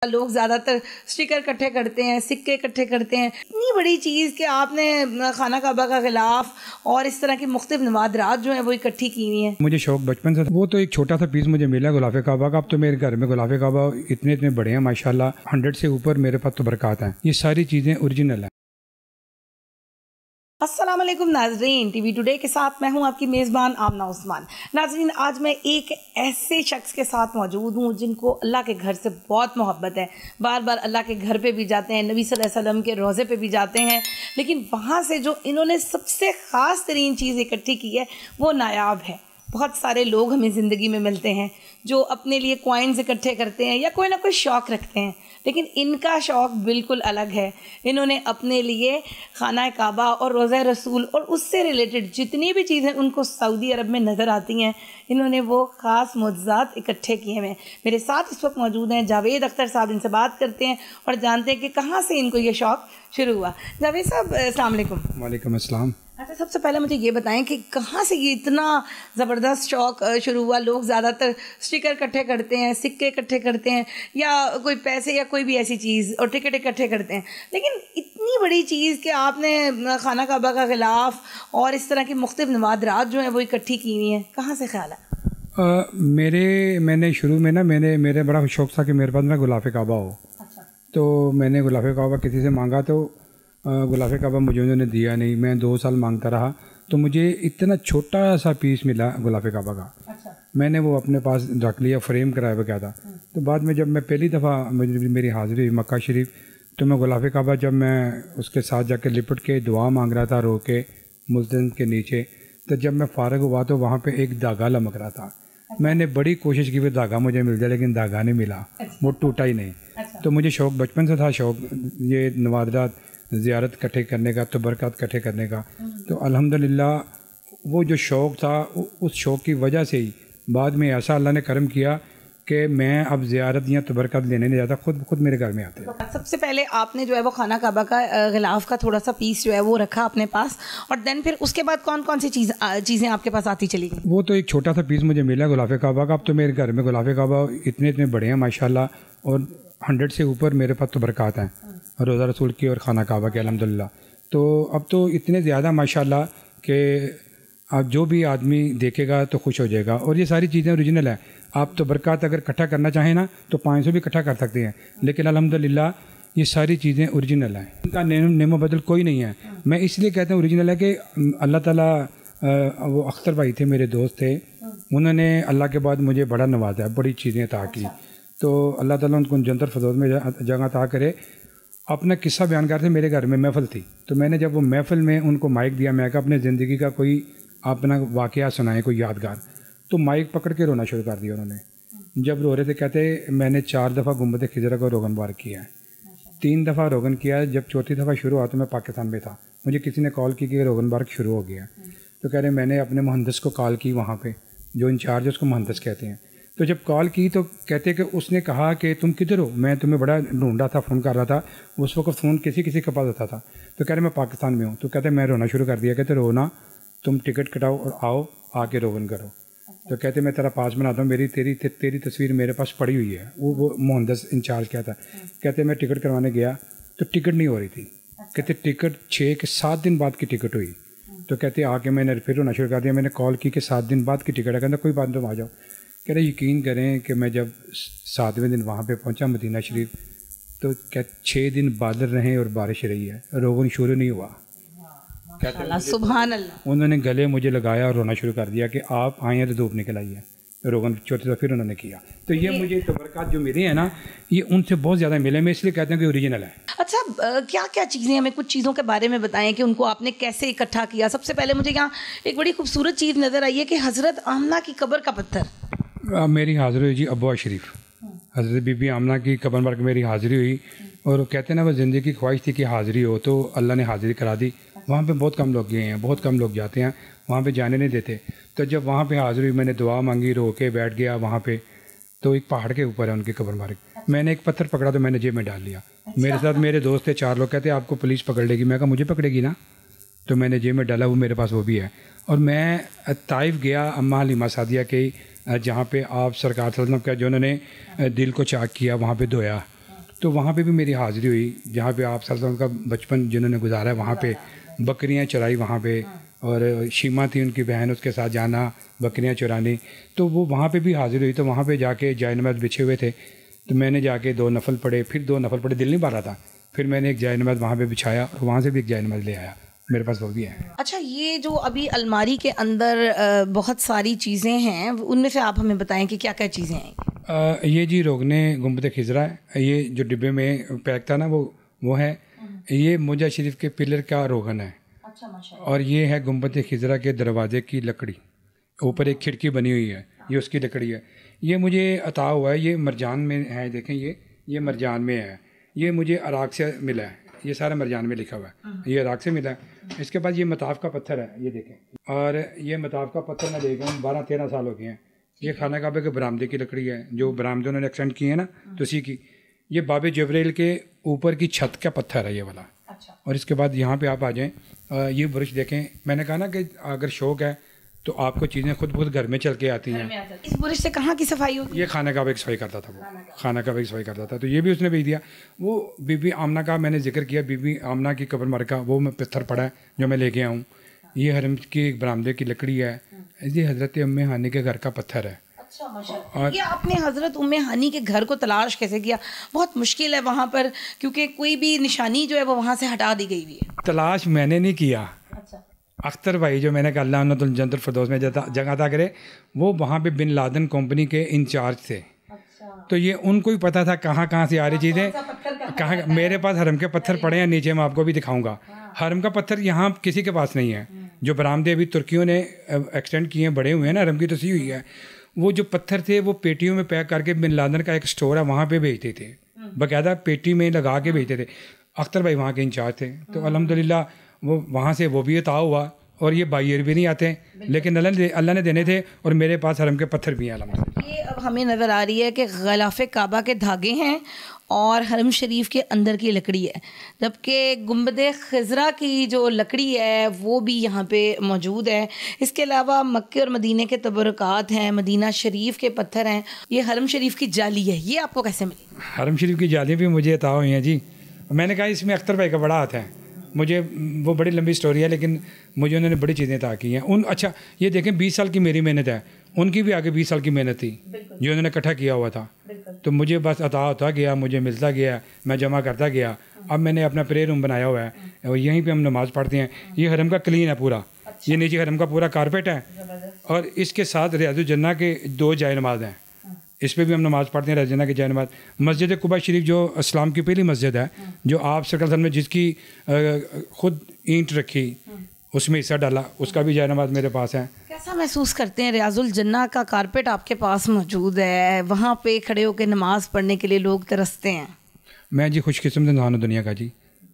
لوگ زیادہ تر سٹیکر اکٹھے کرتے ہیں، سکے اکٹھے کرتے ہیں. اتنی بڑی چیز کہ آپ نے خانہ کعبہ کا غلاف اور اس طرح کی مختلف نوادرات جو ہیں وہ اکٹھی کی ہوئی ہیں. مجھے شوق بچپن سے وہ تو ایک چھوٹا سا پیس مجھے ملا غلاف کعبہ کا. اب تو میرے گھر میں غلاف کعبہ اتنے بڑے ہیں ماشاءاللہ، 100 سے اوپر میرے پاس تو برکات ہیں. یہ ساری چیزیں اوریجنل ہیں. السلام علیکم ناظرین، ٹی وی ٹوڈے کے ساتھ میں ہوں آپ کی میزبان آمنہ عثمان. ناظرین، آج میں ایک ایسے شخص کے ساتھ موجود ہوں جن کو اللہ کے گھر سے بہت محبت ہے. بار بار اللہ کے گھر پہ بھی جاتے ہیں، نبی صلی اللہ علیہ وسلم کے روضے پہ بھی جاتے ہیں، لیکن وہاں سے جو انہوں نے سب سے خاص ترین چیز اکٹھی کی ہے وہ نایاب ہے. بہت سارے لوگ ہمیں زندگی میں ملتے ہیں جو اپنے لیے کوائنز اکٹھے کرتے ہیں یا کوئی نہ کوئی شوق رکھتے ہیں، لیکن ان کا شوق بالکل الگ ہے. انہوں نے اپنے لیے خانہ کعبہ اور روضہ رسول اور اس سے ریلیٹڈ جتنی بھی چیزیں ان کو سعودی عرب میں نظر آتی ہیں، انہوں نے وہ خاص معجزات اکٹھے کیے ہیں. میرے ساتھ اس وقت موجود ہیں جاوید اختر صاحب. ان سے بات کرتے ہیں اور جانتے ہیں کہ کہاں سے ان کو یہ شوق شروع ہوا. جاوید صاحب السلام علیکم. وعلیکم السلام. اچھا، سب سے پہلے مجھے یہ بتائیں کہ کہاں سے یہ اتنا زبردست شوق شروع ہوا؟ لوگ زیادہ تر سٹیکر اکٹھے کرتے ہیں، سکے اکٹھے کرتے ہیں یا کوئی پیسے یا کوئی بھی ایسی چیز اور ٹکٹ اکٹھے کرتے ہیں، لیکن اتنی بڑی چیز کہ آپ نے خانہ کعبہ کا غلاف اور اس طرح کی مختلف نوادرات جو ہیں وہ اکٹھی کی ہوئی ہیں، کہاں سے خیال ہے؟ میں نے شروع میں میرے بڑا شوق تھا کہ میرے پاس غلاف کعبہ ہو. تو میں نے غلاف کعبہ کسی سے مانگا تو غلاف کعبہ مجھے انہوں نے دیا نہیں. میں 2 سال مانگتا رہا تو مجھے اتنا چھوٹا سا پیس ملا غلاف کعبہ کا. میں نے وہ اپنے پاس رکھ لیا، فریم کرایا ہوا کیا تھا. تو بعد میں جب میں پہلی دفعہ میری حاضری ہوئی مکہ شریف، تو میں غلاف کعبہ جب میں اس کے ساتھ جا کے لپٹ کے دعا مانگ رہا تھا رو کے ملتزم کے نیچے، تو جب میں فارغ ہوا تو وہاں پہ ایک دھاگا لمک رہا تھا. میں نے بڑی کوشش کی کہ دھاگا مجھے مل جائے، لیکن دھاگا نہیں ملا، وہ ٹوٹا ہی نہیں. تو مجھے شوق بچپن سے تھا، شوق یہ نوادرات زیارت اکٹھے کرنے کا، تبرکات اکٹھے کرنے کا. تو الحمدللہ وہ جو شوق تھا اس شوق کی وجہ سے ہی بعد میں ایسا اللہ نے کرم کیا کہ میں اب زیارت یا تبرکات لینے نہیں جاتا، خود میرے گھر میں آتے ہیں. سب سے پہلے آپ نے جو ہے وہ خانہ کعبہ کا غلاف کا تھوڑا سا پیس جو ہے وہ رکھا اپنے پاس، اور دین پھر اس کے بعد کون سی چیزیں آپ کے پاس آتی چلی گئیں؟ وہ تو ایک چھوٹا سا پیس مجھے ملا غلاف کعبہ کا. اب تو میرے گھر میں غلاف کعبہ اتنے بڑے ہیں ماشاءاللہ، اور 100 سے اوپر میرے پاس تو برکات ہیں روضہ رسول کی اور خانہ کعبہ کے الحمدللہ. تو اب تو اتنے زیادہ ماشاءاللہ کہ اب جو بھی آدمی دیکھے گا تو خوش ہو جائے گا. اور یہ ساری چیزیں اوریجنل ہیں. آپ تو برکات اگر اکٹھا کرنا چاہیں نا تو 500 بھی اکٹھا کر سکتے ہیں، لیکن الحمدللہ یہ ساری چیزیں اوریجنل ہیں. ان کا نیم و بدل کوئی نہیں ہے. میں اس لیے کہتا ہوں اوریجنل ہے کہ اللہ تعالیٰ، وہ اختر بھائی تھے میرے دوست تھے، انہوں نے اللہ کے بعد مجھے بڑا نوازا، بڑی چیزیں عطا کی. تو اللہ تعالیٰ ان کو جنت الفردوس میں جگہ عطا کرے. اپنا قصہ بیان کرتے، میرے گھر میں محفل تھی، تو میں نے جب وہ محفل میں ان کو مائک دیا، میں کہا اپنے زندگی کا کوئی اپنا واقعہ سنائیں، کوئی یادگار. تو مائک پکڑ کے رونا شروع کر دیا انہوں نے. جب رو رہے تھے کہتے میں نے 4 دفعہ گنبد خضرا کو روغن بار کیا ہے، 3 دفعہ روغن کیا ہے. جب 4تھی دفعہ شروع ہوا تو میں پاکستان میں تھا، مجھے کسی نے کال کی کہ روغن بار شروع ہو گیا. تو کہہ رہے میں نے اپنے مہندس کو کال کی، وہاں پہ جو انچارج اس کو مہندس کہتے ہیں. تو جب کال کی تو کہتے کہ اس نے کہا کہ تم کدھر ہو؟ میں تمہیں بڑا ڈھونڈا تھا، فون کر رہا تھا. اس وقت فون کسی کے پاس ہوتا تھا. تو کہہ رہے میں پاکستان میں ہوں. تو کہتے میں رونا شروع کر دیا. کہتے رونا، تم ٹکٹ کٹاؤ اور آؤ، آ کے روغن کرو. تو کہتے میں تیرا پاس بناتا ہوں، تیری تصویر میرے پاس پڑی ہوئی ہے. وہ مہندس انچارج کیا تھا. کہتے میں ٹکٹ کروانے گیا تو ٹکٹ نہیں ہو رہی تھی. کہتے ٹکٹ 6 کے 7 دن بعد کی ٹکٹ ہوئی. تو کہتے آ کے میں نے پھر رونا شروع کر دیا. میں نے کال کی کہ 7 دن بعد کی ٹکٹ ہے. کہتے کوئی بات نہیں، تم آ جاؤ. کہہ رہے یقین کریں کہ میں جب 7ویں دن وہاں پہ پہنچا مدینہ شریف، تو 6 دن بادل رہے اور بارش رہی ہے، روغن شروع نہیں ہوا. سبحان اللہ. انہوں نے گلے مجھے لگایا اور رونا شروع کر دیا کہ آپ آئیں تو دھوپ نکل آئی ہے. روغن 4تھی دفعہ پھر انہوں نے کیا. تو یہ مجھے تبرکات جو ملے ہیں نا، یہ ان سے بہت زیادہ ملے. میں اس لیے کہتا ہوں کہ اوریجنل ہے. اچھا، کیا چیزیں، ہمیں کچھ چیزوں کے بارے میں بتائیں کہ ان کو آپ نے کیسے اکٹھا کیا. سب سے پہلے مجھے یہاں ایک بڑی خوبصورت چیز نظر آئی ہے کہ حضرت آمنہ کی قبر کا پتھر. میری حاضری ہوئی جی ابوا شریف، حضرت بی بی آمنہ کی قبر پر میری حاضری ہوئی. اور کہتے ہیں نا وہ زندگی کی خواہش تھی کہ حاضری ہو، تو اللہ نے حاضری کرا دی. وہاں پہ بہت کم لوگ گئے ہیں، بہت کم لوگ جاتے ہیں، وہاں پہ جانے نہیں دیتے. تو جب وہاں پہ حاضری ہوئی، میں نے دعا مانگی، رو کے بیٹھ گیا وہاں پہ. تو ایک پہاڑ کے اوپر ہے ان کی قبر مبارک. میں نے ایک پتھر پکڑا تو میں نے جیب میں ڈال لیا. میرے ساتھ میرے دوست تھے 4 لوگ. کہتے آپ کو پولیس پکڑ لے گی. میں کہا مجھے پکڑے گی نا. تو میں نے جیب میں ڈالا، وہ میرے پاس وہ بھی ہے. اور میں طائف گیا اماں حلیمہ سعدیہ کے، جہاں پہ آپ سرکار صلی اللہ علیہ وسلم کا جو انہوں نے دل کو چاک کیا، وہاں پہ دھویا. تو وہاں پہ بھی میری حاضری ہوئی، جہاں پہ آپ صلی اللہ علیہ وسلم کا بچپن جنہوں نے گزارا ہے وہاں پہ بکریاں چرائی وہاں پہ، اور شیما تھی ان کی بہن، اس کے ساتھ جانا بکریاں چرانی، تو وہ وہاں پہ بھی حاضر ہوئی۔ تو وہاں پہ جا کے جائے نماز بچھے ہوئے تھے، تو میں نے جا کے 2 نفل پڑھے، پھر 2 نفل پڑھے، دل نہیں پا رہا تھا، پھر میں نے ایک جائے نماز وہاں پہ بچھایا اور وہاں سے بھی ایک جائے نماز لے آیا، میرے پاس وہ بھی ہے۔ اچھا، یہ جو ابھی الماری کے اندر بہت ساری چیزیں ہیں، ان میں سے آپ ہمیں بتائیں کہ کیا کیا چیزیں ہیں؟ یہ جی روغن گنبد خضرا ہے، یہ جو ڈبے میں پیک تھا نا وہ ہے، یہ موجہ شریف کے پلر کا روغن ہے، اور یہ ہے گنبد خضرا کے دروازے کی لکڑی، اوپر ایک کھڑکی بنی ہوئی ہے، یہ اس کی لکڑی ہے۔ یہ مجھے عطا ہوا ہے، یہ مرجان میں ہے، دیکھیں یہ مرجان میں ہے، یہ مجھے عراق سے ملا ہے، یہ سارا مرجان میں لکھا ہوا ہے، یہ عراق سے ملا ہے۔ اس کے بعد یہ مطاف کا پتھر ہے، یہ دیکھیں، اور یہ مطاف کا پتھر میں دیکھ رہا ہوں 12-13 سال ہو گئے ہیں۔ یہ خانہ کعبہ کے برآمدے کی لکڑی ہے، جو برآمدے انہوں نے ایکسٹینڈ کیے ہیں نا، تو اسی کی۔ یہ باب جبریل کے اوپر کی چھت کا پتھر ہے یہ والا۔ اور اس کے بعد یہاں پہ آپ آ جائیں، یہ برش دیکھیں، میں نے کہا نا کہ اگر شوق ہے تو آپ کو چیزیں خود بخود گھر میں چل کے آتی ہیں۔ اس برش سے کہاں کی صفائی ہوگی؟ یہ خانہ کعبہ کی صفائی کرتا تھا، وہ خانہ کعبہ کی صفائی کرتا تھا، تو یہ بھی اس نے بھیج دیا۔ وہ بی بی آمنہ کا میں نے ذکر کیا، بی بی آمنہ کی قبر مرکہ، وہ میں پتھر پڑا ہے جو میں لے کے آؤں۔ یہ حرم کی ایک برآمدے کی لکڑی ہے، یہ حضرت ام ہانی کے گھر کا پتھر ہے۔ یہ آپ نے حضرت ام ہانی کے گھر کو تلاش کیسے کیا؟ بہت مشکل ہے وہاں پر، کیونکہ کوئی بھی نشانی جو ہے وہ وہاں سے ہٹا دی گئی ہوئی ہے۔ تلاش میں نے نہیں کیا، اختر بھائی جو میں نے کہا اللہ انہوں نے جنت الفردوس میں جگہ عطا کرے، وہ وہاں پہ بن لادن کمپنی کے انچارج تھے، تو یہ ان کو ہی پتہ تھا کہاں سے آ رہی چیزیں، کہاں۔ میرے پاس حرم کے پتھر پڑے ہیں نیچے، میں آپ کو بھی دکھاؤں گا۔ حرم کا پتھر یہاں کسی کے پاس نہیں ہے، جو برآمدے ابھی ترکیوں نے ایکسٹینڈ کیے ہیں، بڑے ہوئے ہیں نا، حرم کی توسیع ہوئی ہے، وہ جو پتھر تھے وہ پیٹیوں میں پیک کر کے بن لادن کا ایک اسٹور ہے وہاں پہ بھیجتے تھے، باقاعدہ پیٹی میں لگا کے بھیجتے تھے۔ اختر بھائی وہاں کے انچارج تھے، تو الحمدللہ وہ وہاں سے وہ بھی عطا ہوا، اور یہ باہر بھی نہیں آتے، لیکن اللہ نے دینے تھے، اور میرے پاس حرم کے پتھر بھی ہیں الحمدللہ۔ یہ اب ہمیں نظر آ رہی ہے کہ غلاف کعبہ کے دھاگے ہیں اور حرم شریف کے اندر کی لکڑی ہے، جبکہ گنبد خضرا کی جو لکڑی ہے وہ بھی یہاں پہ موجود ہے۔ اس کے علاوہ مکے اور مدینے کے تبرکات ہیں، مدینہ شریف کے پتھر ہیں، یہ حرم شریف کی جالی ہے، یہ آپ کو کیسے ملی؟ حرم شریف کی جالی بھی مجھے عطا ہوئی ہیں جی، میں نے کہا اس میں اختر بھائی کا بڑا ہاتھ ہے، مجھے وہ بڑی لمبی سٹوری ہے، لیکن مجھے انہوں نے بڑی چیزیں عطا کی ہیں۔ اچھا یہ دیکھیں 20 سال کی میری محنت ہے، ان کی بھی آگے 20 سال کی محنت تھی جو انہوں نے اکٹھا کیا ہوا تھا، تو مجھے بس عطا ہوتا گیا، مجھے ملتا گیا، میں جمع کرتا گیا۔ اب میں نے اپنا پریئر روم بنایا ہوا ہے، اور یہیں پہ ہم نماز پڑھتے ہیں۔ یہ حرم کا کلین ہے پورا، یہ نیچے حرم کا پورا کارپیٹ ہے، اور اس کے ساتھ ریاض الجنہ کے 2 جائے نماز ہیں، اس پہ بھی ہم نماز پڑھتے ہیں، ریاض الجنہ کی جائے نماز۔ مسجد قباء شریف جو اسلام کی پہلی مسجد ہے، جو آپ صلی اللہ علیہ وسلم نے جس کی خود اینٹ رکھی، اس میں حصہ ڈالا، اس کا بھی جائے نماز میرے پاس ہے۔ کیسا محسوس کرتے ہیں؟ ریاض الجنہ کا کارپیٹ آپ کے پاس موجود ہے، وہاں پہ کھڑے ہو کے نماز پڑھنے کے لیے لوگ ترستے ہیں۔ میں جی خوش قسمت انسان ہوں دنیا کا جی،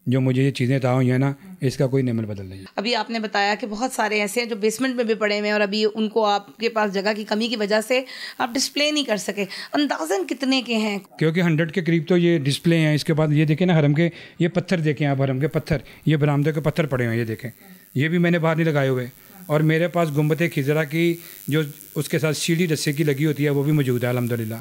جو مجھے یہ چیزیں عطا ہوئی ہیں نا، اس کا کوئی نعمت بدل نہیں ہے۔ ابھی آپ نے بتایا کہ بہت سارے ایسے ہیں جو بیسمنٹ میں بھی پڑے ہوئے ہیں، اور ابھی ان کو آپ کے پاس جگہ کی کمی کی وجہ سے آپ ڈسپلے نہیں کر سکے، اندازاً کتنے کے ہیں؟ کیونکہ 100 کے قریب تو یہ ڈسپلے ہیں۔ اس کے بعد یہ دیکھیں نا حرم کے یہ پتھر دیکھیں آپ، حرم کے پتھر، یہ برآمدے کے پتھر پڑے ہوئے ہیں، یہ دیکھیں، یہ بھی میں نے باہر نہیں لگائے ہوئے۔ اور میرے پاس گنبد خضرا کی جو اس کے ساتھ سیڑھی رسے کی لگی ہوتی ہے وہ بھی موجود ہے الحمدللہ۔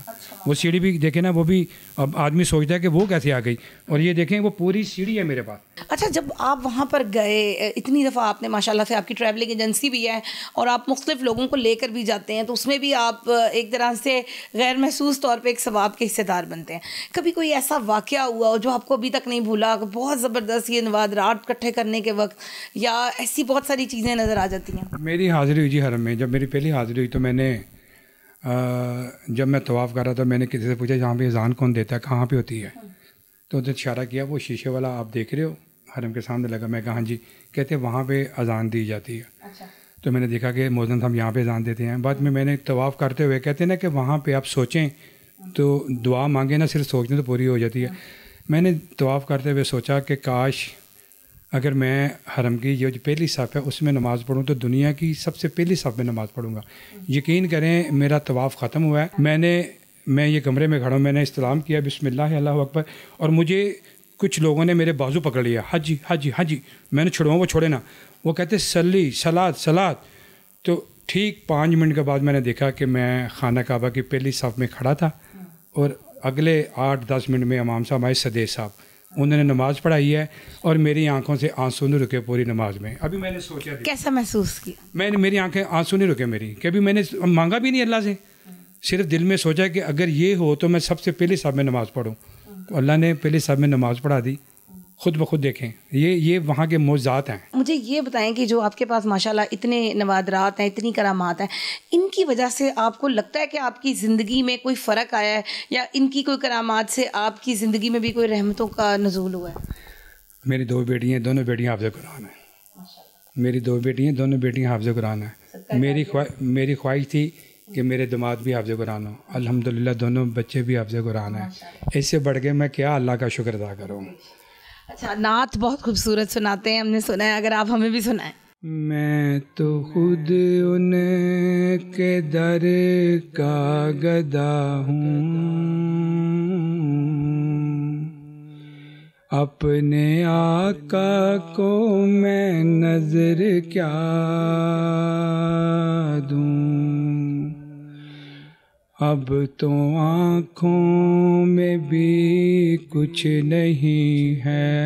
وہ سیڑھی بھی دیکھیں نا، وہ بھی اب آدمی سوچتا ہے کہ وہ کیسے آ گئی، اور یہ دیکھیں وہ پوری سیڑھی ہے میرے پاس۔ اچھا، جب آپ وہاں پر گئے، اتنی دفعہ آپ نے ماشاءاللہ سے، آپ کی ٹریولنگ ایجنسی بھی ہے اور آپ مختلف لوگوں کو لے کر بھی جاتے ہیں، تو اس میں بھی آپ ایک طرح سے غیر محسوس طور پہ ایک ثواب کے حصے دار بنتے ہیں۔ کبھی کوئی ایسا واقعہ ہوا جو آپ کو ابھی تک نہیں بھولا، بہت زبردست یہ نوادرات اکٹھے کرنے کے وقت، یا ایسی بہت ساری چیزیں نظر آ جاتی ہیں؟ میری حاضری ہوئی جی حرم میں، جب میری پہلی حاضری ہوئی تو میں نے جب میں طواف کر رہا تھا، میں نے کسی سے پوچھا یہاں پہ اذان کون دیتا ہے، کہاں پہ ہوتی ہے؟ تو انہوں نے اشارہ کیا، وہ شیشے والا آپ دیکھ رہے ہو حرم کے سامنے لگا۔ میں کہا ہاں جی، کہتے وہاں پہ اذان دی جاتی ہے۔ تو میں نے دیکھا کہ مؤذن صاحب یہاں پہ اذان دیتے ہیں۔ بعد میں نے طواف کرتے ہوئے کہتے ہیں نا کہ وہاں پہ آپ سوچیں تو دعا مانگیں نا، صرف سوچنے تو پوری ہو جاتی ہے۔ میں نے طواف کرتے ہوئے سوچا کہ کاش اگر میں حرم کی جو پہلی صف ہے اس میں نماز پڑھوں تو دنیا کی سب سے پہلی صف میں نماز پڑھوں گا۔ یقین کریں میرا طواف ختم ہوا ہے، میں یہ کمرے میں کھڑا ہوں، میں نے استلام کیا بسم اللہ اللہ اکبر، اور مجھے کچھ لوگوں نے میرے بازو پکڑ لیا، حجی حجی حجی، میں نے چھڑواؤں، وہ چھوڑے نا، وہ کہتے سلی سلاد سلاد۔ تو ٹھیک 5 منٹ کے بعد میں نے دیکھا کہ میں خانہ کعبہ کی پہلی صف میں کھڑا تھا، اور اگلے 8-10 منٹ میں امام صاحب آئے صدیق صاحب, انہوں نے نماز پڑھائی ہے اور میری آنکھوں سے آنسو نہیں رکے پوری نماز میں. ابھی میں نے سوچا کیسا محسوس کیا؟ میری آنکھیں آنسو نہیں رکے میری, کہ ابھی میں نے مانگا بھی نہیں اللہ سے, صرف دل میں سوچا کہ اگر یہ ہو تو میں سب سے پہلے صاحب میں نماز پڑھوں, تو اللہ نے پہلے صاحب میں نماز پڑھا دی. خود بخود دیکھیں یہ وہاں کے معجزات ہیں. مجھے یہ بتائیں کہ جو آپ کے پاس ماشاءاللہ اتنے نوادرات ہیں, اتنی کرامات ہیں, ان کی وجہ سے آپ کو لگتا ہے کہ آپ کی زندگی میں کوئی فرق آیا ہے, یا ان کی کوئی کرامات سے آپ کی زندگی میں بھی کوئی رحمتوں کا نزول ہوا ہے؟ میری 2 بیٹی ہیں, دونوں بیٹیاں حافظ قرآن ہیں. میری 2 بیٹی ہیں, دونوں بیٹیاں حافظ قرآن ہیں. میری خواہش تھی کہ میرے داماد بھی حافظ قرآن ہوں. الحمدللہ دونوں بچے بھی حافظ قرآن ہیں. اس سے بڑھ کے میں کیا اللہ کا شکر ادا کروں. اچھا, نعت بہت خوبصورت سناتے ہیں, ہم نے سنا ہے, اگر آپ ہمیں بھی سنائیں. میں تو خود ان کے در کا گدا ہوں, اپنے آقا کو میں نظر کیا دوں. اب تو آنکھوں میں بھی کچھ نہیں ہے,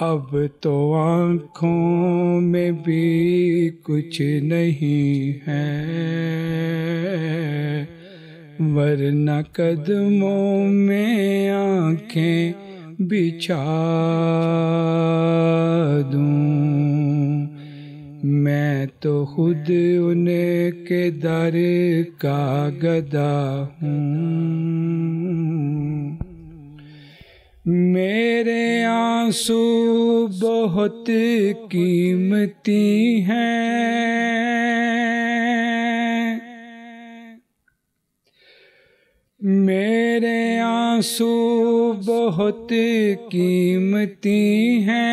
اب تو آنکھوں میں بھی کچھ نہیں ہے, ورنہ قدموں میں آنکھیں بچھا دوں. میں تو خود ان کے در کا گدا ہوں. میرے آنسو بہت قیمتی ہیں, میرے آنسو بہت قیمتی ہیں,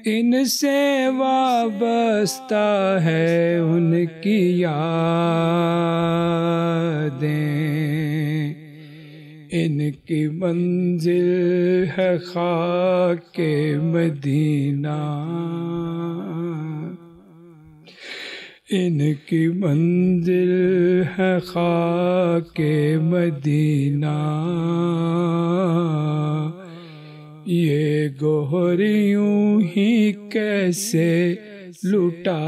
ان سے وابستہ ہے ان کی یادیں, ان کی منزل ہے خاک مدینہ, ان کی منزل ہے خاک مدینہ. یہ گوہر یوں ہی کیسے لٹا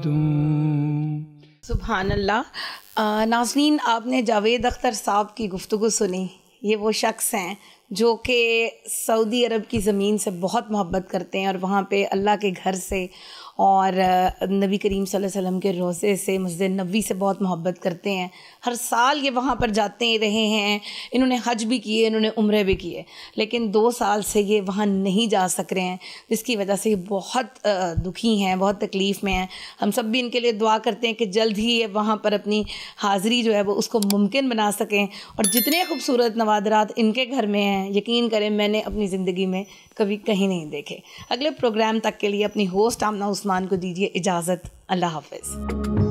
دوں. سبحان اللہ. ناظرین, آپ نے جاوید اختر صاحب کی گفتگو سنی. یہ وہ شخص ہیں جو کہ سعودی عرب کی زمین سے بہت محبت کرتے ہیں, اور وہاں پہ اللہ کے گھر سے اور نبی کریم صلی اللہ علیہ وسلم کے روضے سے, مسجد نبوی سے بہت محبت کرتے ہیں. ہر سال یہ وہاں پر جاتے رہے ہیں, انہوں نے حج بھی کیے, انہوں نے عمرے بھی کیے, لیکن 2 سال سے یہ وہاں نہیں جا سک رہے ہیں, جس کی وجہ سے یہ بہت دکھی ہیں, بہت تکلیف میں ہیں. ہم سب بھی ان کے لیے دعا کرتے ہیں کہ جلد ہی یہ وہاں پر اپنی حاضری جو ہے وہ اس کو ممکن بنا سکیں. اور جتنے خوبصورت نوادرات ان کے گھر میں ہیں, یقین کریں میں نے اپنی زندگی میں کبھی کہیں نہیں دیکھے. اگلے پروگرام تک کے لیے اپنی ہوسٹ آمنہ عثمان کو دیجیے اجازت. اللہ حافظ.